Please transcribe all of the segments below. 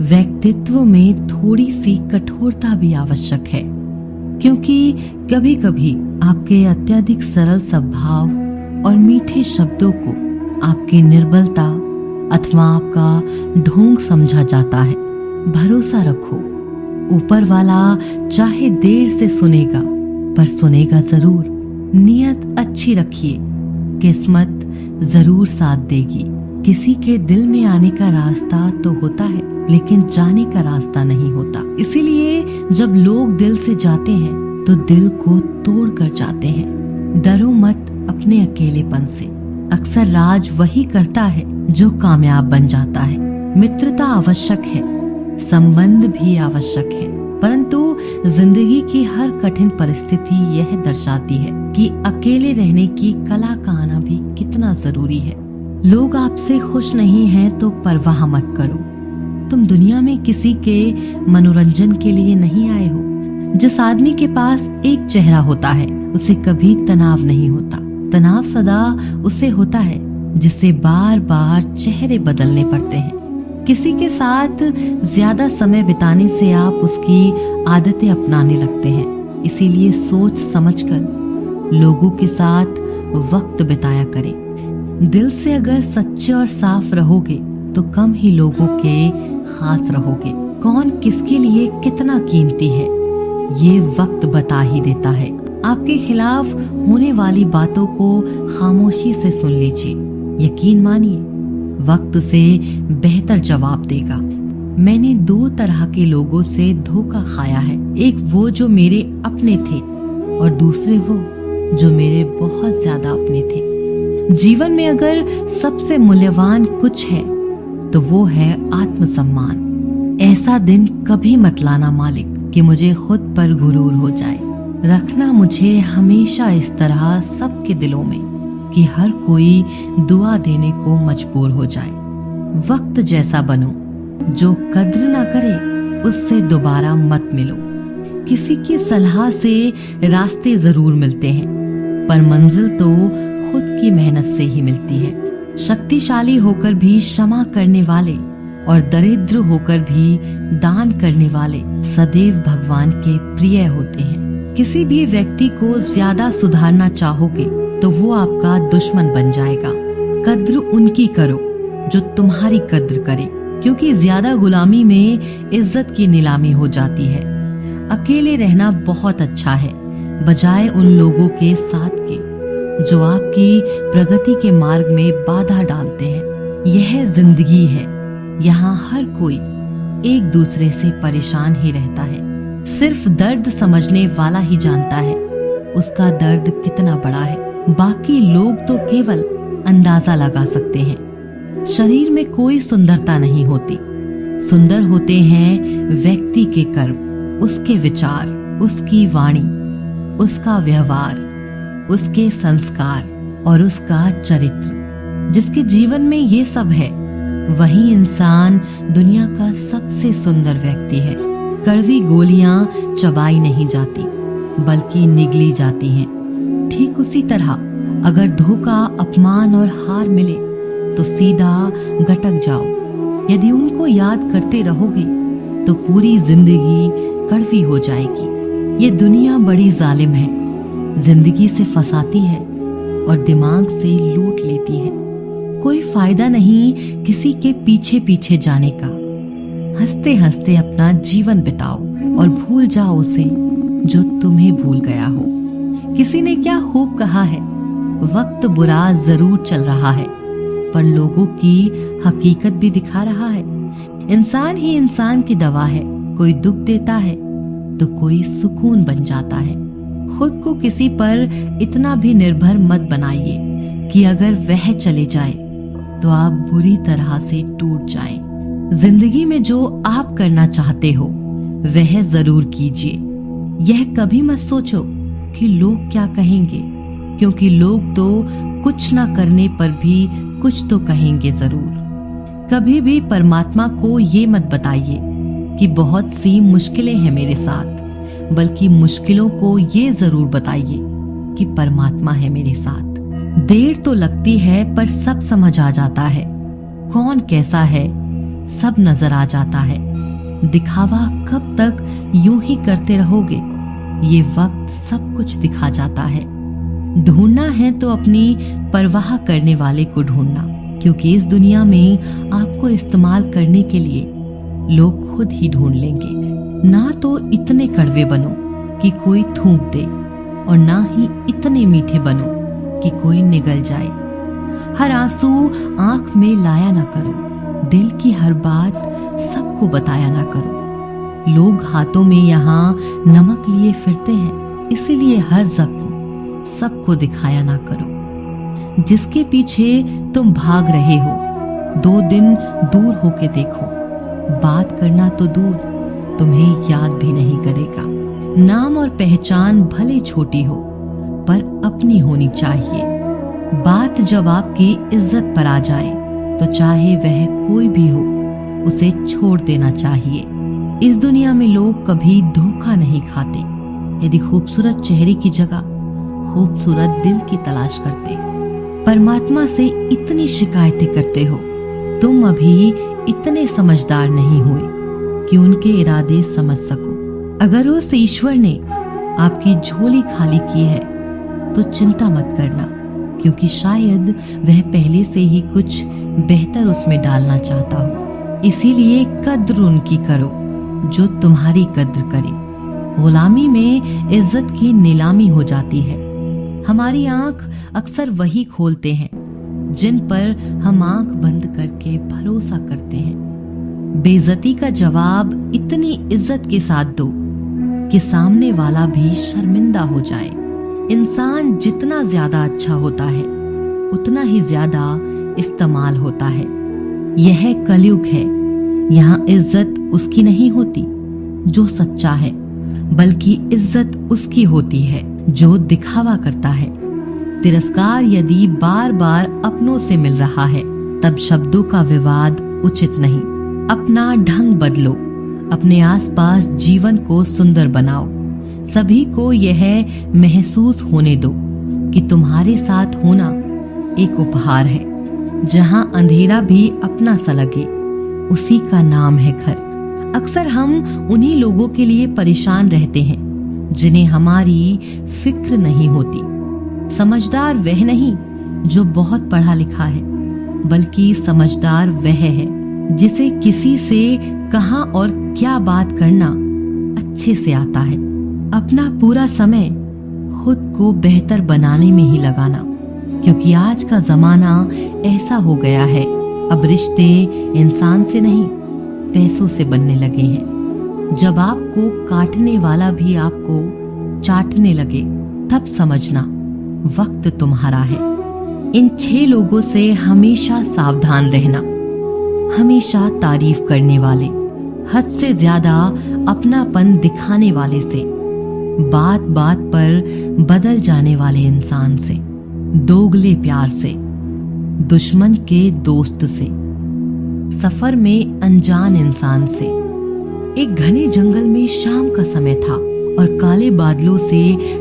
व्यक्तित्व में थोड़ी सी कठोरता भी आवश्यक है, क्योंकि कभी कभी आपके अत्यधिक सरल स्वभाव और मीठे शब्दों को आपकी निर्बलता अथवा आपका ढोंग समझा जाता है। भरोसा रखो, ऊपर वाला चाहे देर से सुनेगा पर सुनेगा जरूर। नियत अच्छी रखिए, किस्मत जरूर साथ देगी। किसी के दिल में आने का रास्ता तो होता है, लेकिन जाने का रास्ता नहीं होता। इसीलिए जब लोग दिल से जाते हैं तो दिल को तोड़ कर जाते हैं। डरो मत अपने अकेलेपन से। अक्सर राज वही करता है जो कामयाब बन जाता है। मित्रता आवश्यक है, संबंध भी आवश्यक है, परंतु जिंदगी की हर कठिन परिस्थिति यह दर्शाती है कि अकेले रहने की कला का आना भी कितना जरूरी है। लोग आपसे खुश नहीं हैं तो परवाह मत करो। तुम दुनिया में किसी के मनोरंजन के लिए नहीं आए हो। जिस आदमी के पास एक चेहरा होता है उसे कभी तनाव नहीं होता। तनाव सदा उसे होता है जिसे बार बार चेहरे बदलने पड़ते हैं। किसी के साथ ज्यादा समय बिताने से आप उसकी आदतें अपनाने लगते हैं। इसीलिए सोच समझकर लोगों के साथ वक्त बिताया करें। दिल से अगर सच्चे और साफ रहोगे तो कम ही लोगों के खास रहोगे। कौन किसके लिए कितना कीमती है ये वक्त बता ही देता है। आपके खिलाफ होने वाली बातों को खामोशी से सुन लीजिए। यकीन मानिए, वक्त उसे बेहतर जवाब देगा। मैंने दो तरह के लोगों से धोखा खाया है। एक वो जो मेरे अपने थे और दूसरे वो जो मेरे बहुत ज्यादा अपने थे। जीवन में अगर सबसे मूल्यवान कुछ है तो वो है आत्मसम्मान। ऐसा दिन कभी मत लाना मालिक कि मुझे खुद पर गुरूर हो जाए। रखना मुझे हमेशा इस तरह सबके दिलों में कि हर कोई दुआ देने को मजबूर हो जाए। वक्त जैसा बनो, जो कद्र ना करे उससे दोबारा मत मिलो। किसी की सलाह से रास्ते जरूर मिलते हैं, पर मंजिल तो खुद की मेहनत से ही मिलती है। शक्तिशाली होकर भी क्षमा करने वाले और दरिद्र होकर भी दान करने वाले सदैव भगवान के प्रिय होते हैं। किसी भी व्यक्ति को ज्यादा सुधारना चाहोगे तो वो आपका दुश्मन बन जाएगा। कद्र उनकी करो जो तुम्हारी कद्र करे, क्योंकि ज्यादा गुलामी में इज्जत की नीलामी हो जाती है। अकेले रहना बहुत अच्छा है, बजाय उन लोगों के साथ के जो आपकी प्रगति के मार्ग में बाधा डालते हैं। यह जिंदगी है, यहाँ हर कोई एक दूसरे से परेशान ही रहता है। सिर्फ दर्द समझने वाला ही जानता है उसका दर्द कितना बड़ा है। बाकी लोग तो केवल अंदाजा लगा सकते हैं। शरीर में कोई सुंदरता नहीं होती, सुंदर होते हैं व्यक्ति के कर्म, उसके विचार, उसकी वाणी, उसका व्यवहार, उसके संस्कार और उसका चरित्र। जिसके जीवन में ये सब है वही इंसान दुनिया का सबसे सुंदर व्यक्ति है। कड़वी गोलियां चबाई नहीं जाती बल्कि निगली जाती हैं। ठीक उसी तरह अगर धोखा, अपमान और हार मिले तो सीधा गटक जाओ। यदि उनको याद करते रहोगे तो पूरी जिंदगी कड़वी हो जाएगी। ये दुनिया बड़ी जालिम है, जिंदगी से फंसाती है और दिमाग से लूट लेती है। कोई फायदा नहीं किसी के पीछे पीछे जाने का। हंसते हंसते अपना जीवन बिताओ और भूल जाओ उसे जो तुम्हें भूल गया हो। किसी ने क्या खूब कहा है, वक्त बुरा जरूर चल रहा है पर लोगों की हकीकत भी दिखा रहा है। इंसान ही इंसान की दवा है, कोई दुख देता है तो कोई सुकून बन जाता है। खुद को किसी पर इतना भी निर्भर मत बनाइए कि अगर वह चले जाए तो आप बुरी तरह से टूट जाएं। जिंदगी में जो आप करना चाहते हो वह जरूर कीजिए। यह कभी मत सोचो कि लोग क्या कहेंगे, क्योंकि लोग तो कुछ ना करने पर भी कुछ तो कहेंगे जरूर। कभी भी परमात्मा को ये मत बताइए कि बहुत सी मुश्किलें हैं मेरे साथ, बल्कि मुश्किलों को ये जरूर बताइए कि परमात्मा है मेरे साथ। देर तो लगती है पर सब समझ आ जाता है। कौन कैसा है सब नजर आ जाता है। दिखावा कब तक यूं ही करते रहोगे? ये वक्त सब कुछ दिखा जाता है। ढूंढना है तो अपनी परवाह करने वाले को ढूंढना, क्योंकि इस दुनिया में आपको इस्तेमाल करने के लिए लोग खुद ही ढूंढ लेंगे। ना तो इतने कड़वे बनो कि कोई थूक दे, और ना ही इतने मीठे बनो कि कोई निगल जाए। हर आंसू आंख में लाया ना करो, दिल की हर बात सबको बताया ना करो। लोग हाथों में यहाँ नमक लिए फिरते हैं, इसीलिए हर जख्म सबको दिखाया ना करो। जिसके पीछे तुम भाग रहे हो, 2 दिन दूर होके देखो, बात करना तो दूर, तुम्हें याद भी नहीं करेगा। नाम और पहचान भले छोटी हो, पर अपनी होनी चाहिए। बात जब आपकी इज्जत पर आ जाए, तो चाहे वह कोई भी हो, उसे छोड़ देना चाहिए। इस दुनिया में लोग कभी धोखा नहीं खाते। यदि खूबसूरत चेहरे की जगह खूबसूरत दिल की तलाश करते, परमात्मा से इतनी शिकायतें करते हो, तुम अभी इतने समझदार नहीं हुए कि उनके इरादे समझ सको। अगर उस ईश्वर ने आपकी झोली खाली की है, तो चिंता मत करना, क्योंकि शायद वह पहले से ही कुछ बेहतर उसमें डालना चाहता हो। इसीलिए कद्र उनकी करो जो तुम्हारी कद्र करे। गुलामी में इज्जत की नीलामी हो जाती है। हमारी आंख अक्सर वही खोलते हैं जिन पर हम आंख बंद करके भरोसा करते हैं। बेइज्जती का जवाब इतनी इज्जत के साथ दो कि सामने वाला भी शर्मिंदा हो जाए। इंसान जितना ज्यादा अच्छा होता है, उतना ही ज्यादा इस्तेमाल होता है। यह कलयुग है। यहाँ इज्जत उसकी नहीं होती जो सच्चा है, बल्कि इज्जत उसकी होती है जो दिखावा करता है। तिरस्कार यदि बार बार अपनों से मिल रहा है, तब शब्दों का विवाद उचित नहीं। अपना ढंग बदलो, अपने आसपास जीवन को सुंदर बनाओ। सभी को यह महसूस होने दो कि तुम्हारे साथ होना एक उपहार है। जहां अंधेरा भी अपना सा लगे, उसी का नाम है घर। अक्सर हम उन्हीं लोगों के लिए परेशान रहते हैं जिन्हें हमारी फिक्र नहीं होती। समझदार वह नहीं जो बहुत पढ़ा लिखा है, बल्कि समझदार वह है जिसे किसी से कहां और क्या बात करना अच्छे से आता है। अपना पूरा समय खुद को बेहतर बनाने में ही लगाना, क्योंकि आज का जमाना ऐसा हो गया है, अब रिश्ते इंसान से नहीं पैसों से बनने लगे हैं। जब आपको काटने वाला भी आपको चाटने लगे, तब समझना वक्त तुम्हारा है। इन 6 लोगों से हमेशा सावधान रहना। हमेशा तारीफ करने वाले, हद से ज्यादा अपनापन दिखाने वाले से, बात बात पर बदल जाने वाले इंसान से, दोगले प्यार से, दुश्मन के दोस्त से, सफर में अनजान इंसान से। एक घने जंगल में शाम का समय था और काले बादलों से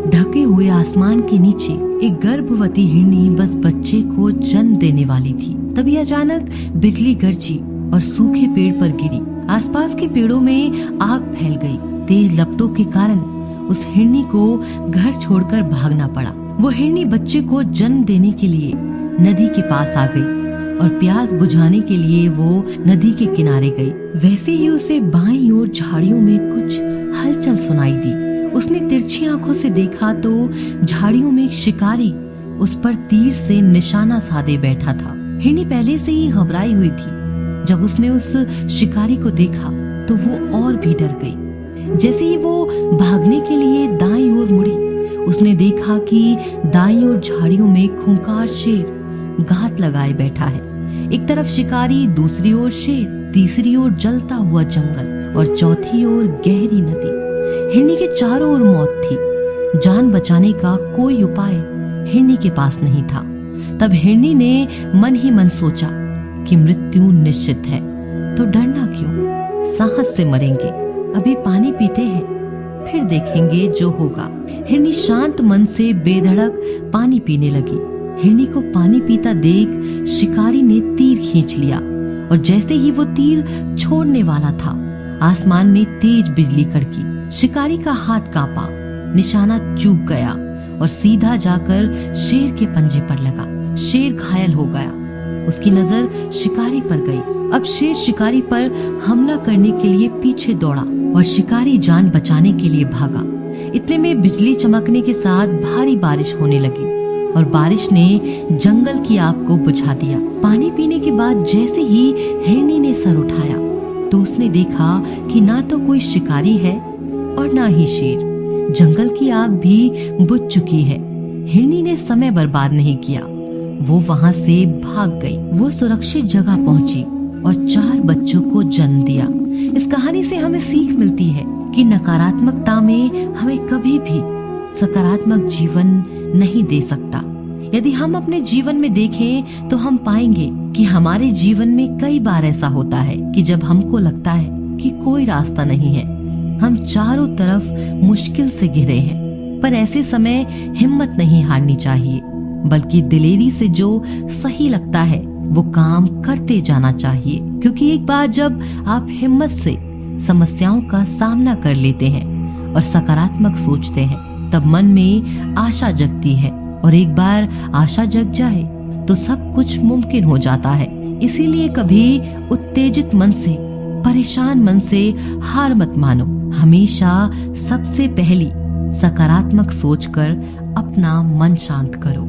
ढके हुए आसमान के नीचे एक गर्भवती हिरनी बस बच्चे को जन्म देने वाली थी। तभी अचानक बिजली गरजी और सूखे पेड़ पर गिरी। आसपास के पेड़ों में आग फैल गई। तेज लपटों के कारण उस हिरनी को घर छोड़कर भागना पड़ा। वो हिरनी बच्चे को जन्म देने के लिए नदी के पास आ गई और प्यास बुझाने के लिए वो नदी के किनारे गई। वैसे ही उसे बाईं ओर झाड़ियों में कुछ हलचल सुनाई दी। उसने तिरछी आंखों से देखा तो झाड़ियों में एक शिकारी उस पर तीर से निशाना साधे बैठा था। हिरनी पहले से ही घबराई हुई थी। जब उसने उस शिकारी को देखा तो वो और भी डर गई। जैसे ही वो भागने के लिए दाईं ओर मुड़ी, उसने देखा कि दाईं ओर झाड़ियों में खूंखार शेर घात लगाए बैठा है। एक तरफ शिकारी, दूसरी ओर शेर, तीसरी ओर जलता हुआ जंगल और चौथी ओर गहरी नदी। हिरनी के चारों ओर मौत थी। जान बचाने का कोई उपाय हिरनी के पास नहीं था। तब हिरनी ने मन ही मन सोचा कि मृत्यु निश्चित है, तो डरना क्यों, साहस से मरेंगे। अभी पानी पीते हैं, फिर देखेंगे जो होगा। हिरनी शांत मन से बेधड़क पानी पीने लगी। हिरनी को पानी पीता देख शिकारी ने तीर खींच लिया और जैसे ही वो तीर छोड़ने वाला था, आसमान में तेज बिजली कड़की। शिकारी का हाथ कांपा, निशाना चूक गया और सीधा जाकर शेर के पंजे पर लगा। शेर घायल हो गया। उसकी नजर शिकारी पर गई। अब शेर शिकारी पर हमला करने के लिए पीछे दौड़ा और शिकारी जान बचाने के लिए भागा। इतने में बिजली चमकने के साथ भारी बारिश होने लगी और बारिश ने जंगल की आग को बुझा दिया। पानी पीने के बाद जैसे ही हिरनी ने सर उठाया तो उसने देखा कि ना तो कोई शिकारी है और ना ही शेर। जंगल की आग भी बुझ चुकी है। हिरनी ने समय बर्बाद नहीं किया, वो वहां से भाग गई। वो सुरक्षित जगह पहुंची और 4 बच्चों को जन्म दिया। इस कहानी से हमें सीख मिलती है कि नकारात्मकता में हमें कभी भी सकारात्मक जीवन नहीं दे सकता। यदि हम अपने जीवन में देखें तो हम पाएंगे कि हमारे जीवन में कई बार ऐसा होता है कि जब हमको लगता है कि कोई रास्ता नहीं है, हम चारों तरफ मुश्किल से घिरे हैं, पर ऐसे समय हिम्मत नहीं हारनी चाहिए, बल्कि दिलेरी से जो सही लगता है वो काम करते जाना चाहिए। क्योंकि एक बार जब आप हिम्मत से समस्याओं का सामना कर लेते हैं और सकारात्मक सोचते हैं, तब मन में आशा जगती है और एक बार आशा जग जाए तो सब कुछ मुमकिन हो जाता है। इसीलिए कभी उत्तेजित मन से, परेशान मन से हार मत मानो। हमेशा सबसे पहली सकारात्मक सोचकर अपना मन शांत करो।